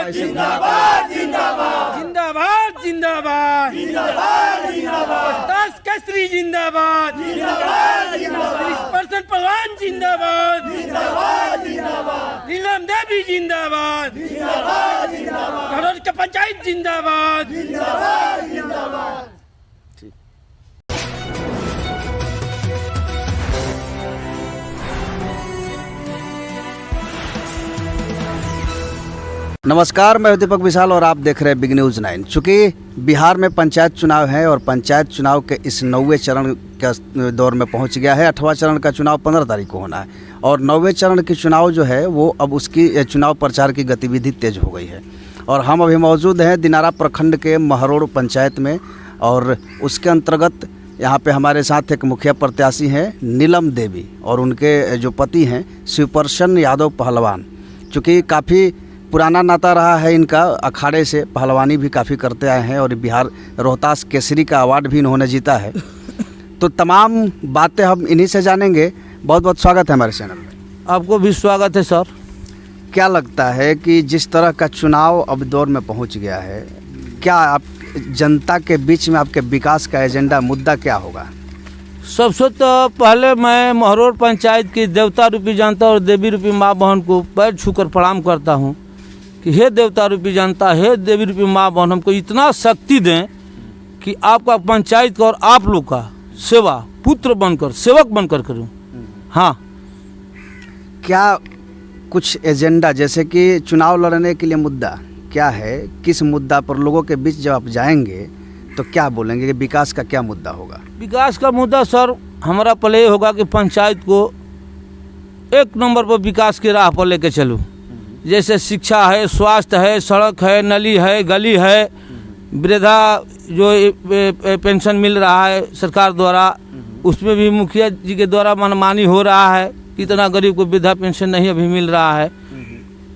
जिंदाबाद जिंदाबाद जिंदाबाद जिंदाबाद जिंदाबाद केसरी जिंदाबाद जिंदाबाद जिंदाबाद पहलवान जिंदाबाद जिंदाबाद जिंदाबाद नीलम देवी जिंदाबाद जिंदाबाद जिंदाबाद घड़ौल का पंचायत जिंदाबाद जिंदाबाद जिंदाबाद। नमस्कार, मैं दीपक विशाल और आप देख रहे हैं बिग न्यूज़ 9। चूँकि बिहार में पंचायत चुनाव है और पंचायत चुनाव के इस 9वें चरण के दौर में पहुंच गया है। 8वां चरण का चुनाव 15 तारीख को होना है और 9वें चरण की चुनाव जो है वो अब उसकी चुनाव प्रचार की गतिविधि तेज हो गई है। और हम अभी मौजूद हैं दिनारा प्रखंड के महरोड़ पंचायत में और उसके अंतर्गत यहाँ पे हमारे साथ एक मुखिया प्रत्याशी हैं नीलम देवी और उनके जो पति हैं शिवप्रसन्न यादव पहलवान। चूँकि काफ़ी पुराना नाता रहा है इनका, अखाड़े से पहलवानी भी काफ़ी करते आए हैं और बिहार रोहतास केसरी का अवार्ड भी इन्होंने जीता है। तो तमाम बातें हम इन्हीं से जानेंगे। बहुत बहुत स्वागत है हमारे चैनल में। आपको भी स्वागत है सर। क्या लगता है कि जिस तरह का चुनाव अब दौर में पहुंच गया है, क्या आप जनता के बीच में आपके विकास का एजेंडा मुद्दा क्या होगा? सबसे तो पहले मैं महरोड़ पंचायत की देवता रूपी जनता और देवी रूपी माँ बहन को पैर छूकर प्रणाम करता हूँ कि हे देवता रूपी जनता, हे देवी रूपी माँ बहन, हमको इतना शक्ति दें कि आपका पंचायत का और आप लोग का सेवा पुत्र बनकर सेवक बनकर करूं। हाँ, क्या कुछ एजेंडा, जैसे कि चुनाव लड़ने के लिए मुद्दा क्या है, किस मुद्दा पर लोगों के बीच जब आप जाएंगे तो क्या बोलेंगे कि विकास का क्या मुद्दा होगा? विकास का मुद्दा सर हमारा पहले ये होगा कि पंचायत को एक नंबर पर विकास की राह पर लेके चलूँ। जैसे शिक्षा है, स्वास्थ्य है, सड़क है, नली है, गली है, वृद्धा जो पेंशन मिल रहा है सरकार द्वारा, उसमें भी मुखिया जी के द्वारा मनमानी हो रहा है। कितना गरीब को वृद्धा पेंशन नहीं अभी मिल रहा है,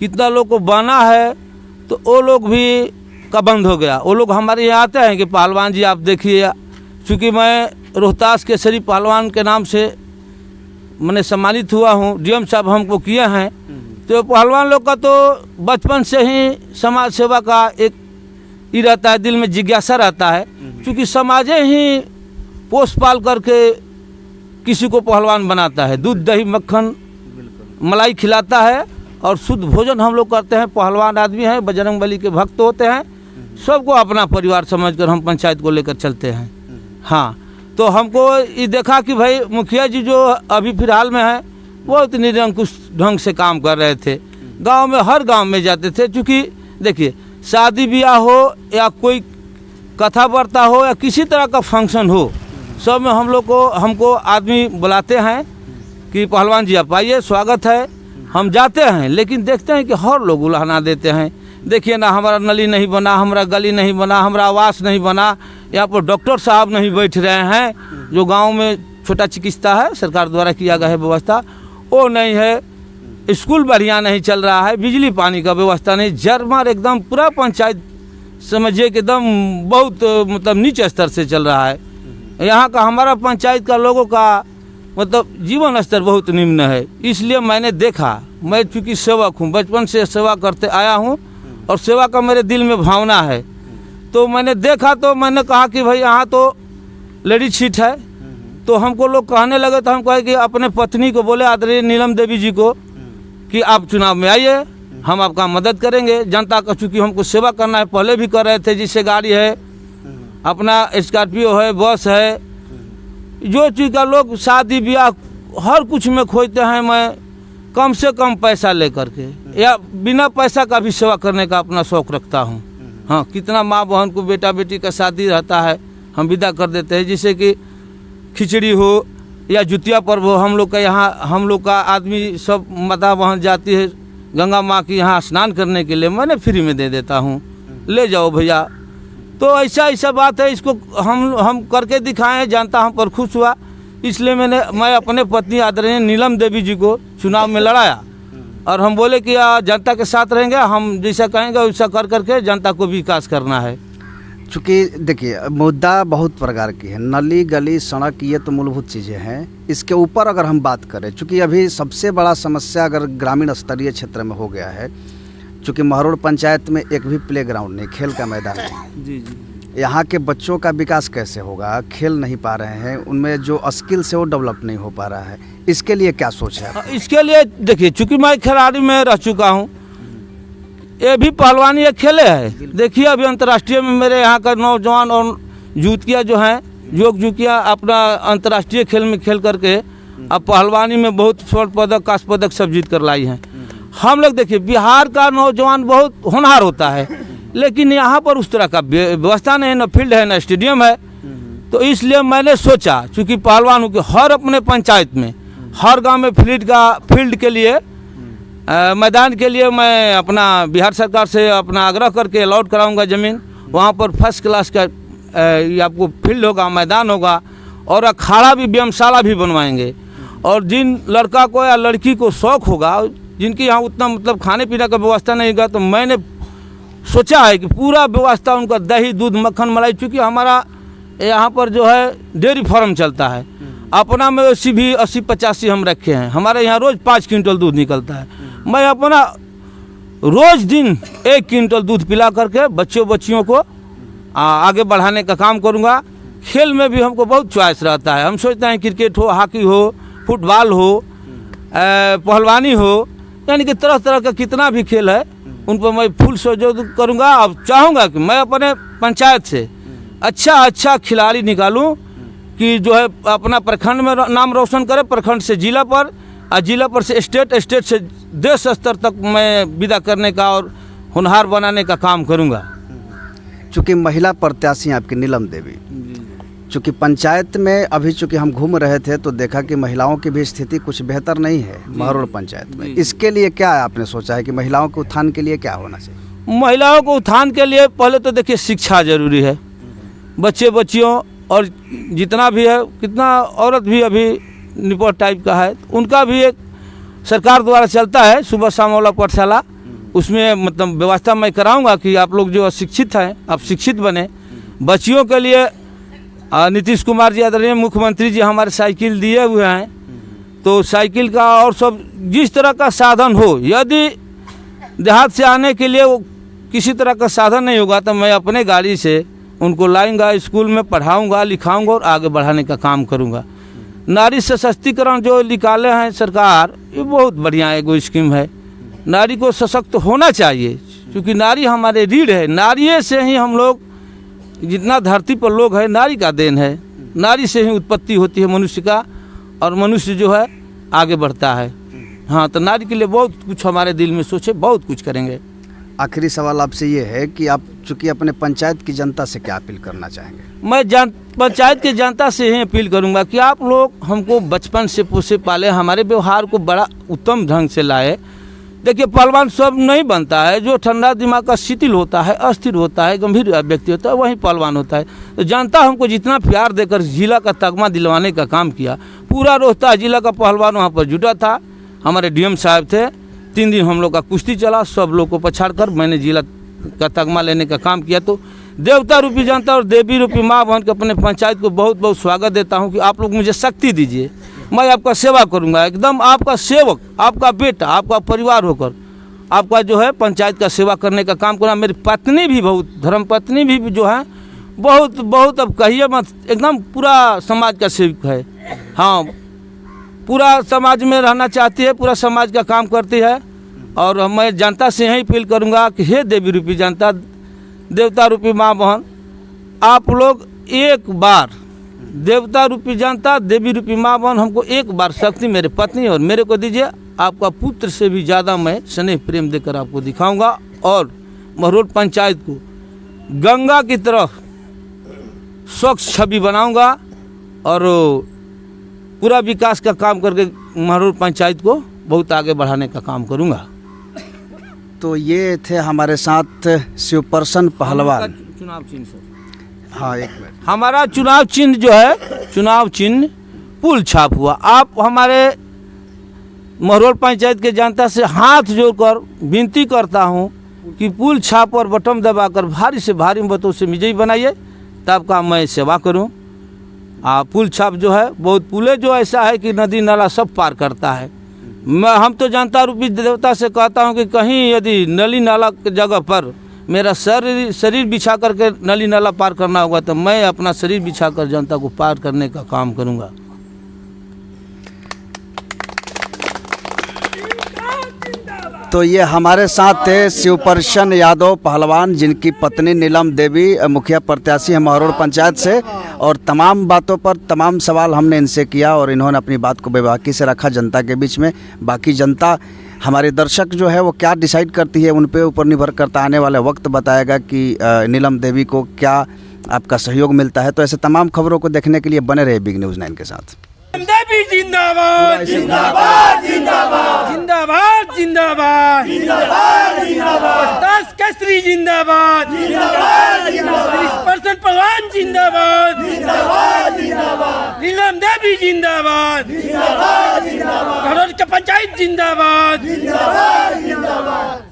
कितना लोग को बना है तो वो लोग भी का बंद हो गया। वो लोग हमारे यहाँ आते हैं कि पहलवान जी आप देखिए, चूँकि मैं रोहतास केसरी पहलवान के नाम से मैंने सम्मानित हुआ हूँ, डीएम साहब हमको किए हैं। तो पहलवान लोग का तो बचपन से ही समाज सेवा का एक ही रहता है, दिल में जिज्ञासा रहता है। क्योंकि समाजे ही पोस पाल करके किसी को पहलवान बनाता है, दूध दही मक्खन मलाई खिलाता है और शुद्ध भोजन हम लोग करते हैं। पहलवान आदमी हैं, बजरंगबली के भक्त होते हैं, सबको अपना परिवार समझकर हम पंचायत को लेकर चलते हैं। हाँ, तो हमको ये देखा कि भाई मुखिया जी जो अभी फिलहाल में है वो इतनी निरंकुश ढंग से काम कर रहे थे। गांव में हर गांव में जाते थे, क्योंकि देखिए शादी ब्याह हो या कोई कथा वार्ता हो या किसी तरह का फंक्शन हो, सब में हमको आदमी बुलाते हैं कि पहलवान जी आप आइए, स्वागत है। हम जाते हैं लेकिन देखते हैं कि हर लोग उलाहना देते हैं। देखिए ना, हमारा नली नहीं बना, हमारा गली नहीं बना, हमारा आवास नहीं बना, यहाँ पर डॉक्टर साहब नहीं बैठ रहे हैं, जो गांव में छोटा चिकित्सा है सरकार द्वारा किया गया है व्यवस्था वो नहीं है, स्कूल बढ़िया नहीं चल रहा है, बिजली पानी का व्यवस्था नहीं, जरमर एकदम पूरा पंचायत समझिए कि एकदम बहुत मतलब नीचे स्तर से चल रहा है। यहाँ का हमारा पंचायत का लोगों का मतलब जीवन स्तर बहुत निम्न है। इसलिए मैंने देखा, मैं चूँकि सेवक हूँ, बचपन से सेवा करते आया हूँ और सेवा का मेरे दिल में भावना है, तो मैंने देखा तो मैंने कहा कि भाई यहाँ तो लेडीज सीट है। तो हमको लोग कहने लगे, तो हम कहे कि अपने पत्नी को बोले आदरणीय नीलम देवी जी को कि आप चुनाव में आइए, हम आपका मदद करेंगे। जनता का चूँकि हमको सेवा करना है, पहले भी कर रहे थे, जिससे गाड़ी है, अपना स्कॉर्पियो है, बस है, जो चीज़ का लोग शादी ब्याह हर कुछ में खोजते हैं, मैं कम से कम पैसा लेकर के या बिना पैसा का भी सेवा करने का अपना शौक़ रखता हूँ। हाँ, कितना माँ बहन को बेटा बेटी का शादी रहता है, हम विदा कर देते हैं, जिससे कि खिचड़ी हो या जुतिया पर्व हो। हम लोग का यहाँ हम लोग का आदमी सब माता बहन जाती है गंगा माँ की यहाँ स्नान करने के लिए, मैंने फ्री में दे देता हूँ, ले जाओ भैया। तो ऐसा बात है, इसको हम करके दिखाएं, जनता हम पर खुश हुआ, इसलिए मैं अपने पत्नी आदरणीय नीलम देवी जी को चुनाव में लड़ाया और हम बोले कि जनता के साथ रहेंगे, हम जैसा कहेंगे वैसा कर करके जनता को विकास करना है। चूँकि देखिए मुद्दा बहुत प्रकार की है, नली गली सड़क ये तो मूलभूत चीज़ें हैं। इसके ऊपर अगर हम बात करें, चूँकि अभी सबसे बड़ा समस्या अगर ग्रामीण स्तरीय क्षेत्र में हो गया है, चूँकि महरोड़ पंचायत में एक भी प्ले ग्राउंड नहीं, खेल का मैदान नहीं। जी जी। यहाँ के बच्चों का विकास कैसे होगा? खेल नहीं पा रहे हैं, उनमें जो स्किल्स है वो डेवलप नहीं हो पा रहा है। इसके लिए क्या सोच है? इसके लिए देखिए, चूँकि मैं खिलाड़ी में रह चुका हूँ, ये भी पहलवानी एक खेले है। देखिए अभी अंतर्राष्ट्रीय में मेरे यहाँ का नौजवान और यूथिया जो हैं, युवक युवतियाँ अपना अंतर्राष्ट्रीय खेल में खेल करके अब पहलवानी में बहुत स्वर्ण पदक, कांस्य पदक सब जीत कर लाई हैं। हम लोग देखिए बिहार का नौजवान बहुत होनहार होता है, लेकिन यहाँ पर उस तरह का व्यवस्था नहीं है, न फील्ड है न स्टेडियम है। तो इसलिए मैंने सोचा, चूँकि पहलवानों के हर अपने पंचायत में, हर गांव में फील्ड के लिए मैदान के लिए मैं अपना बिहार सरकार से अपना आग्रह करके अलॉट कराऊंगा ज़मीन। वहाँ पर फर्स्ट क्लास का ये आपको फील्ड होगा, मैदान होगा, और अखाड़ा भी, व्यायामशाला भी बनवाएंगे। और जिन लड़का को या लड़की को शौक़ होगा, जिनकी यहाँ उतना मतलब खाने पीने का व्यवस्था नहीं होगा, तो मैंने सोचा है कि पूरा व्यवस्था उनका दही, दूध, मक्खन, मलाई, चूँकि हमारा यहाँ पर जो है डेयरी फार्म चलता है, अपना मवेशी भी 80-85 हम रखे हैं। हमारे यहाँ रोज़ 5 क्विंटल दूध निकलता है। मैं अपना रोज़ दिन 1 क्विंटल दूध पिला करके बच्चियों को आगे बढ़ाने का काम करूँगा। खेल में भी हमको बहुत चॉइस रहता है। हम सोचते हैं क्रिकेट हो, हॉकी हो, फुटबॉल हो, पहलवानी हो, यानी कि तरह तरह का कितना भी खेल है उन पर मैं फुल सहयोग करूँगा। अब चाहूँगा कि मैं अपने पंचायत से अच्छा खिलाड़ी निकालूँ कि जो है अपना प्रखंड में नाम रोशन करे, प्रखंड से जिला पर, और जिला पर से स्टेट से देश स्तर तक मैं विदा करने का और होनहार बनाने का काम करूँगा। चूँकि महिला प्रत्याशी आपकी नीलम देवी, चूँकि पंचायत में अभी चूँकि हम घूम रहे थे तो देखा कि महिलाओं की भी स्थिति कुछ बेहतर नहीं है महरोड़ पंचायत में। इसके लिए क्या आपने सोचा है कि महिलाओं के उत्थान के लिए क्या होना चाहिए? महिलाओं को उत्थान के लिए पहले तो देखिए शिक्षा जरूरी है। बच्चियों और जितना भी है, कितना औरत भी अभी निपट टाइप का है, उनका भी एक सरकार द्वारा चलता है सुबह शाम वाला पाठशाला। उसमें मतलब व्यवस्था मैं कराऊंगा कि आप लोग जो अशिक्षित हैं आप शिक्षित बने। बच्चियों के लिए नीतीश कुमार जी आदरणीय मुख्यमंत्री जी हमारे साइकिल दिए हुए हैं, तो साइकिल का और सब जिस तरह का साधन हो, यदि देहात से आने के लिए वो किसी तरह का साधन नहीं होगा तो मैं अपने गाड़ी से उनको लाऊंगा, स्कूल में पढ़ाऊंगा, लिखाऊंगा और आगे बढ़ाने का काम करूंगा। नारी सशक्तिकरण जो निकाले हैं सरकार, ये बहुत बढ़िया एगो स्कीम है। नारी को सशक्त होना चाहिए, क्योंकि नारी हमारे रीढ़ है। नारी से ही हम लोग, जितना धरती पर लोग है, नारी का देन है। नारी से ही उत्पत्ति होती है मनुष्य का, और मनुष्य जो है आगे बढ़ता है। हाँ, तो नारी के लिए बहुत कुछ हमारे दिल में सोचे, बहुत कुछ करेंगे। आखिरी सवाल आपसे ये है कि आप चूँकि अपने पंचायत की जनता से क्या अपील करना चाहेंगे? मैं पंचायत की जनता से ही अपील करूंगा कि आप लोग हमको बचपन से पोसे पाले, हमारे व्यवहार को बड़ा उत्तम ढंग से लाए। देखिए पहलवान सब नहीं बनता है, जो ठंडा दिमाग का शिथिल होता है, अस्थिर होता है, गंभीर व्यक्ति होता है, वही पहलवान होता है। तो जनता हमको जितना प्यार देकर जिला का तगमा दिलवाने का काम किया, पूरा रोहतास जिला का पहलवान वहाँ पर जुटा था। हमारे डीएम साहब थे, 3 दिन हम लोग का कुश्ती चला, सब लोग को पछाड़ कर मैंने जिला का तगमा लेने का काम किया। तो देवता रूपी जनता और देवी रूपी माँ बहन के अपने पंचायत को बहुत बहुत स्वागत देता हूँ कि आप लोग मुझे शक्ति दीजिए, मैं आपका सेवा करूँगा, एकदम आपका सेवक, आपका बेटा, आपका परिवार होकर आपका जो है पंचायत का सेवा करने का काम करूँगा। मेरी पत्नी भी बहुत, धर्मपत्नी भी जो है बहुत अब कहिए मत, एकदम पूरा समाज का सेवक है। हाँ, पूरा समाज में रहना चाहती है, पूरा समाज का काम करती है। और मैं जनता से यही अपील करूँगा कि हे देवी रूपी जनता, देवता रूपी माँ बहन, आप लोग एक बार, देवता रूपी जनता, देवी रूपी माँ बहन, हमको एक बार शक्ति मेरे पत्नी और मेरे को दीजिए। आपका पुत्र से भी ज़्यादा मैं स्नेह प्रेम देकर आपको दिखाऊंगा और महरोड़ पंचायत को गंगा की तरफ स्वच्छ छवि बनाऊंगा और पूरा विकास का काम करके महरोड़ पंचायत को बहुत आगे बढ़ाने का काम करूंगा। तो ये थे हमारे साथ शिवप्रसन्न पहलवान। चुनाव चिन्ह सर, हाँ एक मिनट, हमारा चुनाव चिन्ह जो है, चुनाव चिन्ह पुल छाप हुआ। आप हमारे महरोड़ पंचायत के जनता से हाथ जोड़कर विनती करता हूँ कि पुल छाप और बटन दबाकर भारी से भारी मतों से विजयी बनाइए, तब का मैं सेवा करूँ। पुल छाप जो है, बहुत पुले जो ऐसा है कि नदी नाला सब पार करता है। हम तो जनता रूपी देवता से कहता हूं कि कहीं यदि नली नाला की जगह पर मेरा शरीर बिछा करके नली नाला पार करना होगा तो मैं अपना शरीर बिछा कर जनता को पार करने का काम करूंगा। तो ये हमारे साथ थे शिवप्रसन्न यादव पहलवान, जिनकी पत्नी नीलम देवी मुखिया प्रत्याशी है महरौर पंचायत से, और तमाम बातों पर तमाम सवाल हमने इनसे किया और इन्होंने अपनी बात को बेबाकी से रखा जनता के बीच में। बाकी जनता, हमारे दर्शक जो है वो क्या डिसाइड करती है उन पे ऊपर निर्भर करता, आने वाला वक्त बताएगा कि नीलम देवी को क्या आपका सहयोग मिलता है। तो ऐसे तमाम खबरों को देखने के लिए बने रहे बिग न्यूज़ 9 के साथ। देवी जिंदाबाद जिंदाबाद जिंदाबाद जिंदाबाद जिंदाबाद जिंदाबाद, दास केसरी जिंदाबाद जिंदाबाद जिंदाबाद, पहलवान जिंदाबाद जिंदाबाद जिंदाबाद, नीलम देवी जिंदाबाद जिंदाबाद जिंदाबाद, पंचायत जिंदाबाद जिंदाबाद जिंदाबाद।